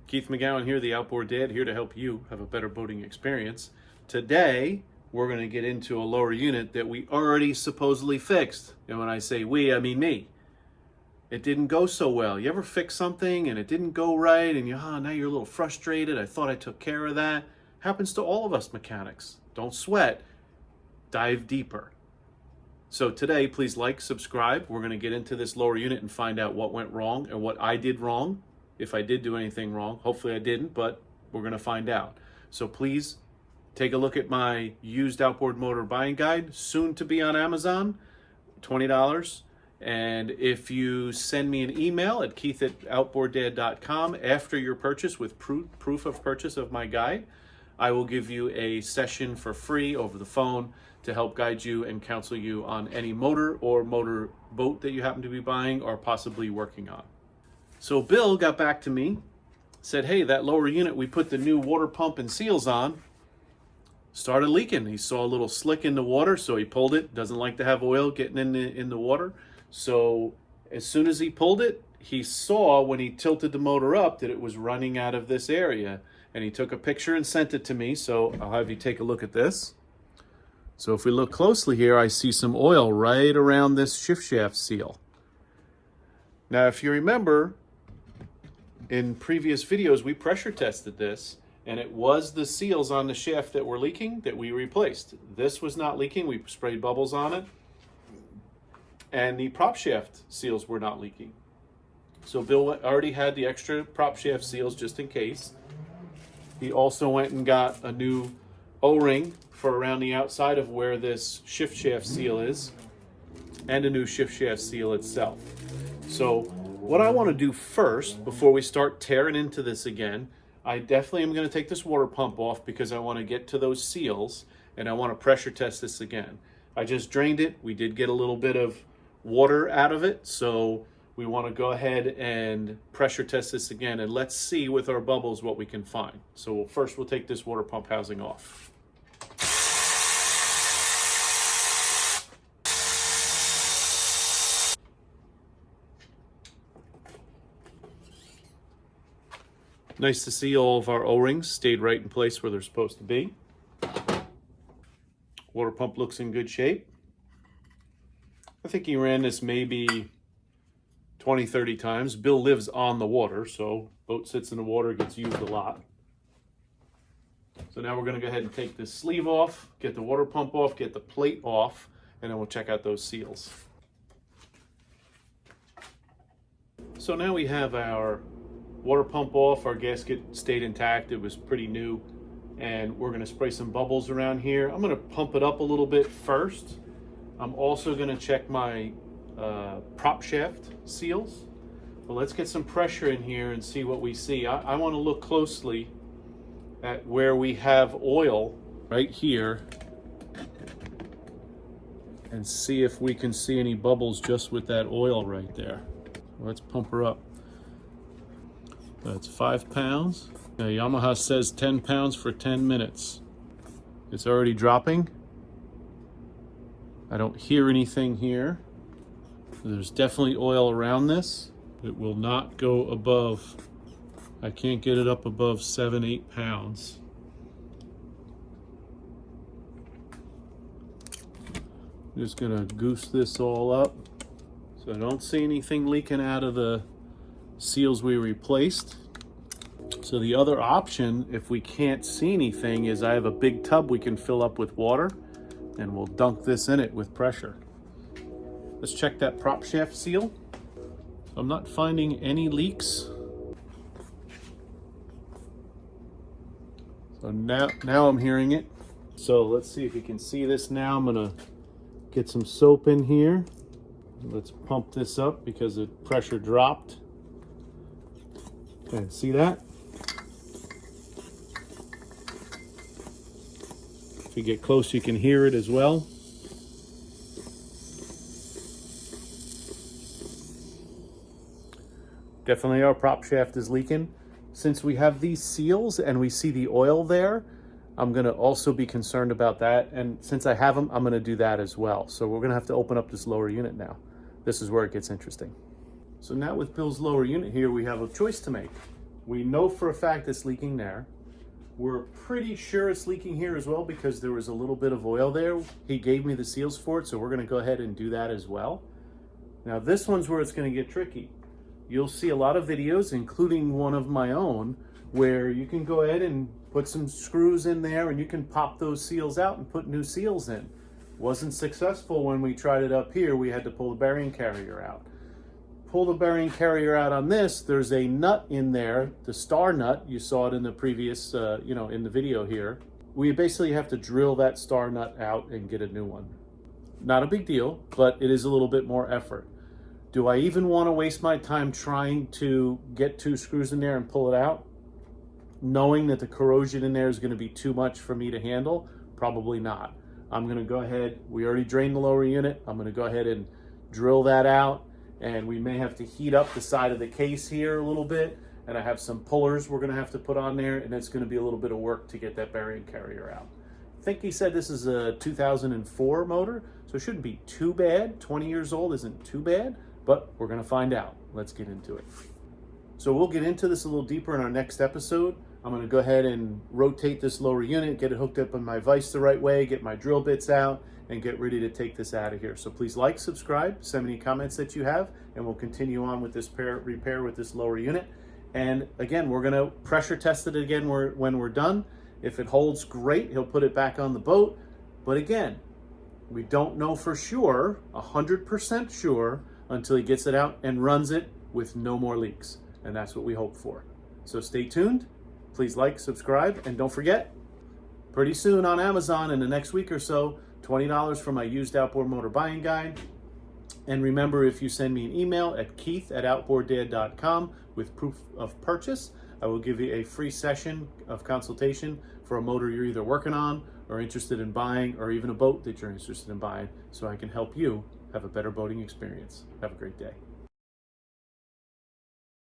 Keith McGowan here, the Outboard Dad, here to help you have a better boating experience. Today, we're going to get into a lower unit that we already supposedly fixed. And when I say we, I mean me. It didn't go so well. You ever fix something and it didn't go right and now you're a little frustrated. I thought I took care of that. Happens to all of us mechanics. Don't sweat. Dive deeper. So today, please like, subscribe. We're going to get into this lower unit and find out what went wrong and what I did wrong. If I did do anything wrong, hopefully I didn't, but we're going to find out. So please take a look at my used outboard motor buying guide, soon to be on Amazon, $20. And if you send me an email at keith@outboarddad.com after your purchase with proof of purchase of my guide, I will give you a session for free over the phone to help guide you and counsel you on any motor or motor boat that you happen to be buying or possibly working on. So Bill got back to me, said, hey, that lower unit we put the new water pump and seals on started leaking. He saw a little slick in the water, so he pulled it. Doesn't like to have oil getting in the water. So as soon as he pulled it, he saw when he tilted the motor up that it was running out of this area. And he took a picture and sent it to me, so I'll have you take a look at this. So if we look closely here, I see some oil right around this shift shaft seal. Now, if you remember, in previous videos, we pressure tested this, and it was the seals on the shaft that were leaking that we replaced. This was not leaking. We sprayed bubbles on it, and the prop shaft seals were not leaking. So Bill already had the extra prop shaft seals just in case. He also went and got a new O-ring for around the outside of where this shift shaft seal is, and a new shift shaft seal itself. So what I want to do first, before we start tearing into this again, I definitely am going to take this water pump off because I want to get to those seals and I want to pressure test this again. I just drained it. We did get a little bit of water out of it, so we want to go ahead and pressure test this again, and let's see with our bubbles what we can find. So first we'll take this water pump housing off. Nice to see all of our O-rings stayed right in place where they're supposed to be. Water pump looks in good shape. I think he ran this maybe 20, 30 times. Bill lives on the water, so boat sits in the water, gets used a lot. So now we're going to go ahead and take this sleeve off, get the water pump off, get the plate off, and then we'll check out those seals. So now we have our water pump off. Our gasket stayed intact. It was pretty new. And we're going to spray some bubbles around here. I'm going to pump it up a little bit first. I'm also going to check my prop shaft seals. But let's get some pressure in here and see what we see. I want to look closely at where we have oil right here and see if we can see any bubbles just with that oil right there. Let's pump her up. That's 5 pounds. Now, Yamaha says 10 pounds for 10 minutes. It's already dropping. I don't hear anything here. There's definitely oil around this. It will not go above, I can't get it up above 7, 8 pounds. I'm just gonna goose this all up. So I don't see anything leaking out of the seals we replaced. So the other option, if we can't see anything, is I have a big tub we can fill up with water and we'll dunk this in it with pressure. Let's check that prop shaft seal. So I'm not finding any leaks. So now I'm hearing it. So let's see if you can see this now. I'm gonna get some soap in here. Let's pump this up because the pressure dropped. Okay, see that? If you get close, you can hear it as well. Definitely our prop shaft is leaking. Since we have these seals and we see the oil there, I'm gonna also be concerned about that. And since I have them, I'm gonna do that as well. So we're gonna have to open up this lower unit now. This is where it gets interesting. So now with Bill's lower unit here, we have a choice to make. We know for a fact it's leaking there. We're pretty sure it's leaking here as well because there was a little bit of oil there. He gave me the seals for it, so we're going to go ahead and do that as well. Now this one's where it's going to get tricky. You'll see a lot of videos, including one of my own, where you can go ahead and put some screws in there and you can pop those seals out and put new seals in. Wasn't successful when we tried it up here. We had to pull the bearing carrier out. Pull the bearing carrier out on this, there's a nut in there, the star nut. You saw it in the previous, in the video here. We basically have to drill that star nut out and get a new one. Not a big deal, but it is a little bit more effort. Do I even want to waste my time trying to get 2 screws in there and pull it out, knowing that the corrosion in there is going to be too much for me to handle? Probably not. I'm going to go ahead, we already drained the lower unit. I'm going to go ahead and drill that out. And we may have to heat up the side of the case here a little bit. And I have some pullers we're going to have to put on there, and it's going to be a little bit of work to get that bearing carrier out. I think he said this is a 2004 motor, so it shouldn't be too bad. 20 years old isn't too bad, but we're going to find out. Let's get into it. So we'll get into this a little deeper in our next episode. I'm going to go ahead and rotate this lower unit, get it hooked up on my vise the right way, get my drill bits out, and get ready to take this out of here. So please like, subscribe, send me any comments that you have, and we'll continue on with this repair with this lower unit. And again, we're gonna pressure test it again when we're done. If it holds, great, he'll put it back on the boat. But again, we don't know for sure, 100% sure, until he gets it out and runs it with no more leaks. And that's what we hope for. So stay tuned, please like, subscribe, and don't forget, pretty soon on Amazon in the next week or so, $20 for my used outboard motor buying guide. And remember, if you send me an email at keith@outboarddad.com with proof of purchase, I will give you a free session of consultation for a motor you're either working on or interested in buying, or even a boat that you're interested in buying, so I can help you have a better boating experience. Have a great day.